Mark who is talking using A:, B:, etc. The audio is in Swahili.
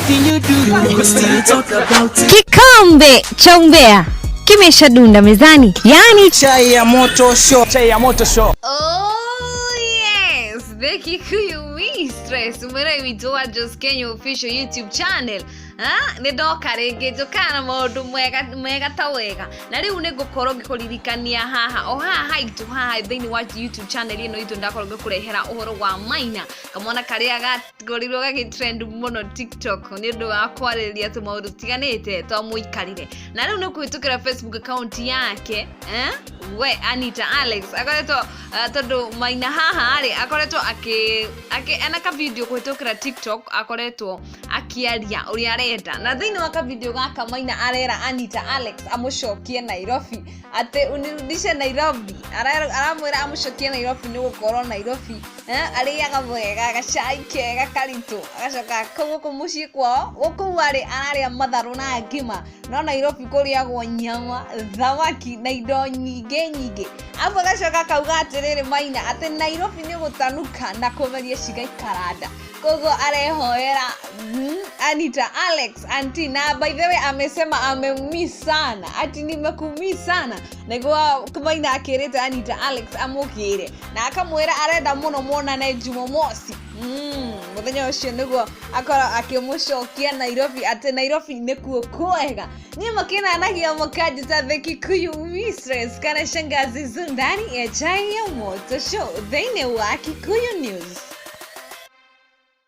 A: anything you do, we still talk about it.
B: Kikombe cha umbea kimeshadunda mezani, yani
A: chai ya moto show.
B: Oh yes, the Kikuyu mistress umeraimitoa Just Kenya official YouTube channel. Nidoka rege jokana maundu mwega tawega na riu nigukorwo ngikuririkania haha o haha itu haha thini wa YouTube channel ino itu ndakorwo ngkurehera uhoro wa Maina kamona karia gagorirwo gagitrend muno TikTok ni undu wa kwariria tu maundu tiganite to muikarire na riu nikuhitukira Facebook account yake we Anita Alex akoretwo tondu Maina haha ari akoretwo ana ka video kuhitukira TikTok akoretwo akiaria uria na thini waka video gaka Maina arera Anita Alex amushokie Nairobi ate unirudishe Nairobi aramwera amushokie Nairobi ni gukorwo Nairobi ariaga mwega gacai kega karito agacoka kuguko mucii kwao guku ari araria matharu na ngima no Nairobi kuriagwo nyama thamaki na indo nyingi afu agacoka kauga atiriri Maina ate Nairobi ni gutanuka na kumeria cigaikaranda kogo arehoera Anita Alex anti na by the way amesema amemiss sana ati nimekumiss sana niguo Maina akireta Anita Alex amukire na akamwera arenda muno muona na Jumamosi muthenya ucio niguo akora akimushokia Nairobi ati Nairobi nikuo kwega ni makina anagia makaji ta the Kikuyu mistress kana shangazi zundani ya chai ya moto show thine wa Kikuyu News.